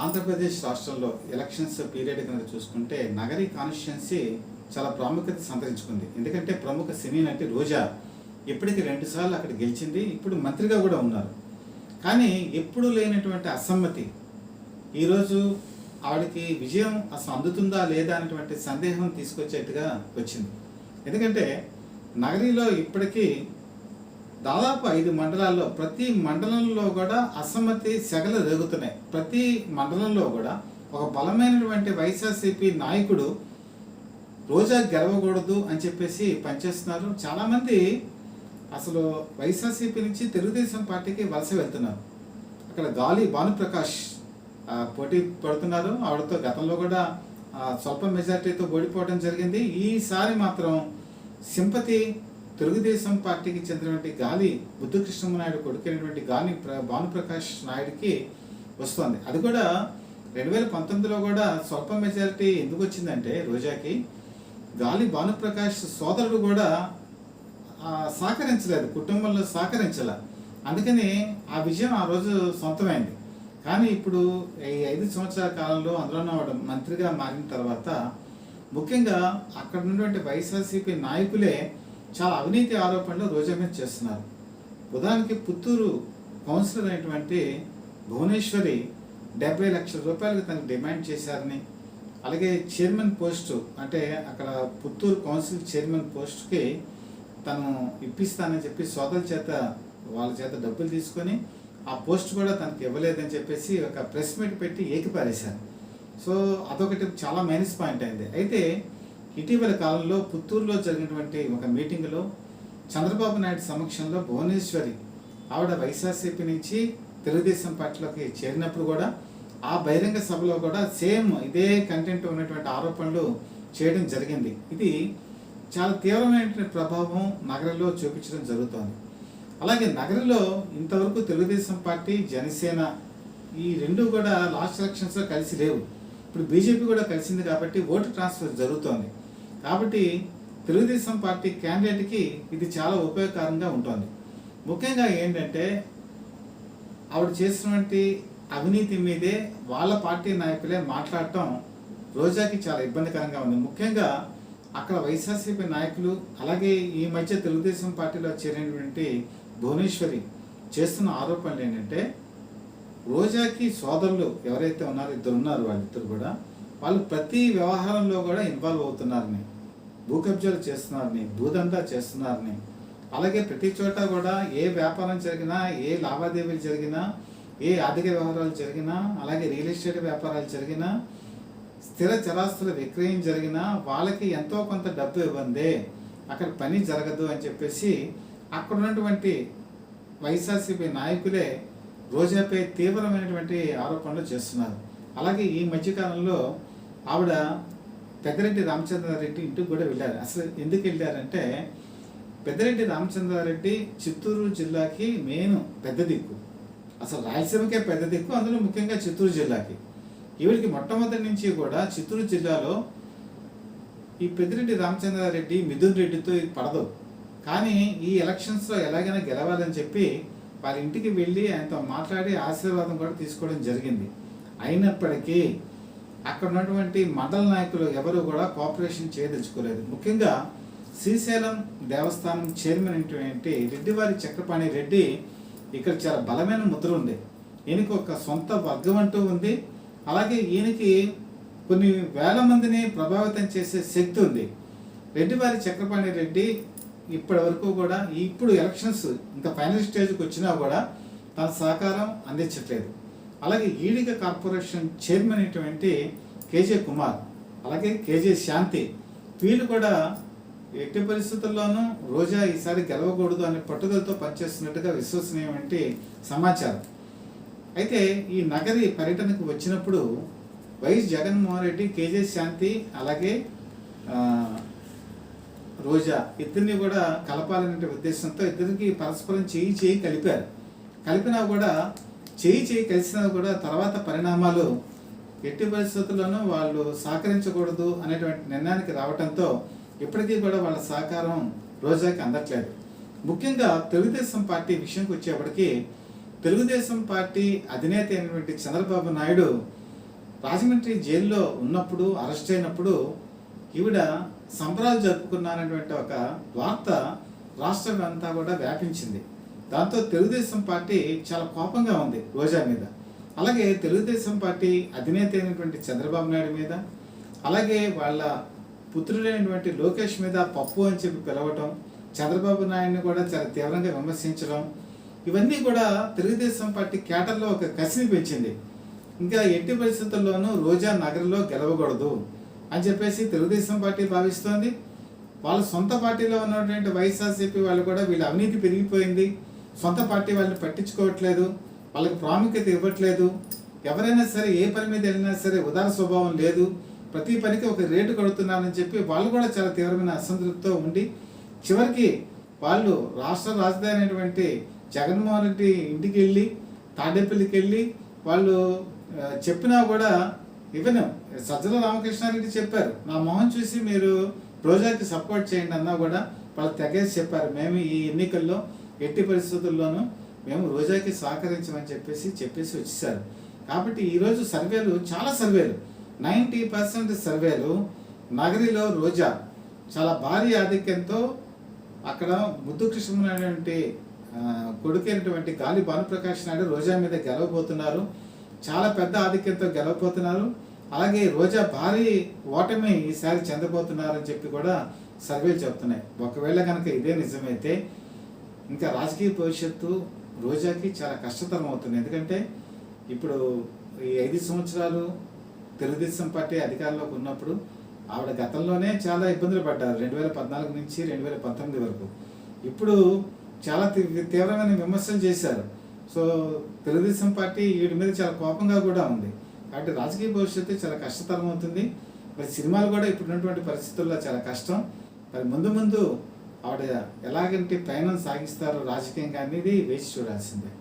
ఆంధ్రప్రదేశ్ రాష్ట్రంలో elections period కనుక చూసుకుంటే నగరి కాన్స్టిట్యున్సీ చాలా ప్రాముఖ్యత సంతరించుకుంది. ఎందుకంటే ప్రముఖ సినీ నటి రోజా ఇప్పటికి 2 సార్లు అక్కడ గెలిచింది. ఇప్పుడు మంత్రిగా కూడా ఉన్నారు. కానీ ఎప్పుడూ లేనటువంటి అసమ్మతి ఈరోజు ఆవిడకి విజయం అసలు అందుతుందా లేదా అనేటువంటి సందేహం తీసుకొచ్చేట్టుగా వచ్చింది. ఎందుకంటే నగరిలో ఇప్పటికీ దాదాపు 5 మండలాల్లో ప్రతి మండలంలో కూడా అసమ్మతి సెగలు రేగుతున్నాయి. ప్రతి మండలంలో కూడా ఒక బలమైనటువంటి వైఎస్ఆర్సీపీ నాయకుడు రోజా గెలవకూడదు అని చెప్పేసి పనిచేస్తున్నారు. చాలామంది అసలు వైఎస్ఆర్సీపీ నుంచి తెలుగుదేశం పార్టీకి వలస వెళ్తున్నారు. అక్కడ గాలి భానుప్రకాష్ పోటీ పడుతున్నారు. ఆవిడతో గతంలో కూడా స్వల్ప మెజార్టీతో ఓడిపోవడం జరిగింది. ఈసారి మాత్రం సింపతి తెలుగుదేశం పార్టీకి చెందినటువంటి గాలి బుద్ధకృష్ణనాయుడు కొడుకైనటువంటి గాలి భానుప్రకాష్ నాయుడికి వస్తుంది. అది కూడా 2019లో కూడా స్వల్ప మెజారిటీ ఎందుకు వచ్చిందంటే రోజాకి గాలి భానుప్రకాష్ సోదరుడు కూడా సహకరించలేదు, కుటుంబంలో సహకరించాల. అందుకని ఆ విజయం ఆ రోజు సొంతమైంది. కానీ ఇప్పుడు ఈ 5 సంవత్సరాల కాలంలో అందులోనూ మంత్రిగా మారిన తర్వాత ముఖ్యంగా అక్కడ ఉన్నటువంటి వైఎస్ఆర్సీపీ నాయకులే చాలా అవినీతి ఆరోపణలు రోజా మీద చేస్తున్నారు. ఉదాహరణకి పుత్తూరు కౌన్సిలర్ అయినటువంటి భువనేశ్వరి 70 లక్షల రూపాయలకు తనకు డిమాండ్ చేశారని, అలాగే చైర్మన్ పోస్టు అంటే అక్కడ పుత్తూరు కౌన్సిల్ చైర్మన్ పోస్టుకి తను ఇప్పిస్తానని చెప్పి వాళ్ళ చేత డబ్బులు తీసుకొని ఆ పోస్ట్ కూడా తనకి ఇవ్వలేదని చెప్పేసి ఒక ప్రెస్ మీట్ పెట్టి ఏకిపారేశారు. సో అదొకటి చాలా మైనస్ పాయింట్ అయింది. అయితే ఇటీవల కాలంలో పుత్తూరులో జరిగినటువంటి ఒక మీటింగ్లో చంద్రబాబు నాయుడు సమక్షంలో భువనేశ్వరి ఆవిడ వైఎస్ఆర్సీపీ నుంచి తెలుగుదేశం పార్టీలోకి చేరినప్పుడు కూడా ఆ బహిరంగ సభలో కూడా సేమ్ ఇదే కంటెంట్ ఉన్నటువంటి ఆరోపణలు చేయడం జరిగింది. ఇది చాలా తీవ్రమైనటువంటి ప్రభావం నగరంలో చూపించడం జరుగుతోంది. అలాగే నగరంలో ఇంతవరకు తెలుగుదేశం పార్టీ జనసేన ఈ రెండు కూడా లాస్ట్ ఎలక్షన్స్లో కలిసి లేవు. ఇప్పుడు బీజేపీ కూడా కలిసింది కాబట్టి ఓటు ట్రాన్స్ఫర్ జరుగుతోంది. కాబట్టి తెలుగుదేశం పార్టీ క్యాండిడేట్కి ఇది చాలా ఉపయోగకరంగా ఉంటుంది. ముఖ్యంగా ఏంటంటే ఆవిడ చేసినటువంటి అవినీతి మీదే వాళ్ళ పార్టీ నాయకులే మాట్లాడటం రోజాకి చాలా ఇబ్బందికరంగా ఉంది. ముఖ్యంగా అక్కడ వైఎస్ఆర్సీపీ నాయకులు అలాగే ఈ మధ్య తెలుగుదేశం పార్టీలో చేరినటువంటి భువనేశ్వరి చేస్తున్న ఆరోపణలు ఏంటంటే రోజాకి సోదరులు ఎవరైతే ఉన్నారో ఇద్దరు ఉన్నారు, వాళ్ళిద్దరు కూడా వాళ్ళు ప్రతి వ్యవహారంలో కూడా ఇన్వాల్వ్ అవుతున్నారని, భూ కబ్జాలు చేస్తున్నారని, భూదందా చేస్తున్నారని, అలాగే ప్రతి చోట కూడా ఏ వ్యాపారం జరిగినా, ఏ లావాదేవీలు జరిగినా, ఏ ఆర్థిక వ్యవహారాలు జరిగినా, అలాగే రియల్ ఎస్టేట్ వ్యాపారాలు జరిగినా, స్థిర చరాస్తుల విక్రయం జరిగినా వాళ్ళకి ఎంతో కొంత డబ్బు ఇవ్వందే అక్కడ పని జరగదు అని చెప్పేసి అక్కడ ఉన్నటువంటి వైఎస్ఆర్సీపీ నాయకులే రోజాపై తీవ్రమైనటువంటి ఆరోపణలు చేస్తున్నారు. అలాగే ఈ మధ్యకాలంలో ఆవిడ పెద్దిరెడ్డి రామచంద్రారెడ్డి ఇంటికి కూడా వెళ్ళారు. అసలు ఎందుకు వెళ్ళారంటే పెద్దిరెడ్డి రామచంద్రారెడ్డి చిత్తూరు జిల్లాకి మెయిన్ పెద్ద దిక్కు, అసలు రాయలసీమకే పెద్ద దిక్కు, అందులో ముఖ్యంగా చిత్తూరు జిల్లాకి. ఈవిడికి మొట్టమొదటి నుంచి కూడా చిత్తూరు జిల్లాలో ఈ పెద్దిరెడ్డి రామచంద్రారెడ్డి మిథున్ రెడ్డితో ఇది పడదు. కానీ ఈ ఎలక్షన్స్లో ఎలాగైనా గెలవాలని చెప్పి వారి ఇంటికి వెళ్ళి ఆయనతో మాట్లాడి ఆశీర్వాదం కూడా తీసుకోవడం జరిగింది. అయినప్పటికీ అక్కడ ఉన్నటువంటి మండల నాయకులు ఎవరు కూడా కోఆపరేషన్ చేయదలుచుకోలేదు. ముఖ్యంగా శ్రీశైలం దేవస్థానం చైర్మన్ అయినటువంటి రెడ్డివారి చక్రపాణి రెడ్డి ఇక్కడ చాలా బలమైన ముద్ర ఉంది. ఈయనకి ఒక సొంత వర్గం అంటూ ఉంది. అలాగే ఈయనకి కొన్ని వేల మందిని ప్రభావితం చేసే శక్తి ఉంది. రెడ్డివారి చక్రపాణి రెడ్డి ఇప్పటి వరకు కూడా ఇప్పుడు ఎలక్షన్స్ ఇంకా ఫైనల్ స్టేజ్కి వచ్చినా కూడా తన సహకారం అందించట్లేదు. అలాగే ఈడిగ కార్పొరేషన్ చైర్మన్ అయినటువంటి కేజే కుమార్, అలాగే కేజే శాంతి, వీళ్ళు కూడా ఎట్టి పరిస్థితుల్లోనూ రోజా ఈసారి గెలవకూడదు అనే పట్టుదలతో పనిచేస్తున్నట్టుగా విశ్వసనీయమైన సమాచారం. అయితే ఈ నగరి పర్యటనకు వచ్చినప్పుడు వైఎస్ జగన్మోహన్ రెడ్డి, కేజే శాంతి, అలాగే రోజా ఇద్దరిని కూడా కలపాలనే ఉద్దేశంతో ఇద్దరికి పరస్పరం చేయి కలిపారు. కలిపినా కూడా చేయి కలిసినా కూడా తర్వాత పరిణామాలు ఎట్టి పరిస్థితుల్లోనూ వాళ్ళు సహకరించకూడదు అనేటువంటి నిర్ణయానికి రావడంతో ఇప్పటికీ కూడా వాళ్ళ సహకారం రోజాకి అందట్లేదు. ముఖ్యంగా తెలుగుదేశం పార్టీ విషయంకి వచ్చేప్పటికీ తెలుగుదేశం పార్టీ అధినేత అయినటువంటి చంద్రబాబు నాయుడు రాజమండ్రి జైల్లో ఉన్నప్పుడు అరెస్ట్ అయినప్పుడు ఈవిడ సంబరాలు జరుపుకున్నారనేటువంటి ఒక వార్త రాష్ట్రం అంతా కూడా వ్యాపించింది. దాంతో తెలుగుదేశం పార్టీ చాలా కోపంగా ఉంది రోజా మీద. అలాగే తెలుగుదేశం పార్టీ అధినేత అయినటువంటి చంద్రబాబు నాయుడు మీద, అలాగే వాళ్ళ పుత్రుడైనటువంటి లోకేష్ మీద పప్పు అని చెప్పి పిలవటం, చంద్రబాబు నాయుడిని కూడా చాలా తీవ్రంగా విమర్శించడం, ఇవన్నీ కూడా తెలుగుదేశం పార్టీ కేటర్లో ఒక కసిని పెంచింది. ఇంకా ఎట్టి పరిస్థితుల్లోనూ రోజా నగరంలో గెలవకూడదు అని చెప్పేసి తెలుగుదేశం పార్టీ భావిస్తోంది. వాళ్ళ సొంత పార్టీలో ఉన్నటువంటి వైఎస్ఆర్సీపీ వాళ్ళు కూడా వీళ్ళ అవినీతి పెరిగిపోయింది, సొంత పార్టీ వాళ్ళని పట్టించుకోవట్లేదు, వాళ్ళకి ప్రాముఖ్యత ఇవ్వట్లేదు, ఎవరైనా సరే ఏ పని మీద వెళ్ళినా సరే ఉదార స్వభావం లేదు, ప్రతి పనికి ఒక రేటు కడుతున్నారని చెప్పి వాళ్ళు కూడా చాలా తీవ్రమైన అసంతృప్తితో ఉండి చివరికి వాళ్ళు రాష్ట్ర రాజధాని అయినటువంటి జగన్మోహన్ రెడ్డి ఇంటికి వెళ్ళి తాడేపల్లికి వెళ్ళి వాళ్ళు చెప్పినా కూడా ఈవెన్ సజ్జల రామకృష్ణారెడ్డి చెప్పారు, నా మొహం చూసి మీరు రోజాకి సపోర్ట్ చేయండి అన్నా కూడా వాళ్ళు తెగేసి చెప్పారు, మేము ఈ ఎన్నికల్లో ఎట్టి పరిస్థితుల్లోనూ మేము రోజాకి సహకరించమని చెప్పేసి వచ్చేసారు. కాబట్టి ఈరోజు సర్వేలు చాలా సర్వేలు 90% సర్వేలు నగరిలో రోజా చాలా భారీ ఆధిక్యంతో అక్కడ ముద్దు కృష్ణమైనటువంటి కొడుకైనటువంటి గాలి భానుప్రకాష్ నాయుడు రోజా మీద గెలవబోతున్నారు, చాలా పెద్ద ఆధిక్యంతో గెలవబోతున్నారు. అలాగే రోజా భారీ ఓటమి ఈసారి చెందబోతున్నారని చెప్పి కూడా సర్వేలు చెప్తున్నాయి. ఒకవేళ కనుక ఇదే నిజమైతే ఇంకా రాజకీయ భవిష్యత్తు రోజాకి చాలా కష్టతరం అవుతుంది. ఎందుకంటే ఇప్పుడు ఈ 5 సంవత్సరాలు తెలుగుదేశం పార్టీ అధికారంలోకి ఉన్నప్పుడు ఆవిడ గతంలోనే చాలా ఇబ్బందులు పడ్డారు, 2014 నుంచి 2019 వరకు. ఇప్పుడు చాలా తీవ్రమైన విమర్శలు చేశారు. సో తెలుగుదేశం పార్టీ వీటి మీద చాలా కోపంగా కూడా ఉంది. కాబట్టి రాజకీయ భవిష్యత్తు చాలా కష్టతరం అవుతుంది. మరి సినిమాలు కూడా ఇప్పుడున్నటువంటి పరిస్థితుల్లో చాలా కష్టం. మరి ముందు ఆవిడ ఎలాగంటే ప్రయాణం సాగిస్తారో రాజకీయంగా అనేది వేచి చూడాల్సిందే.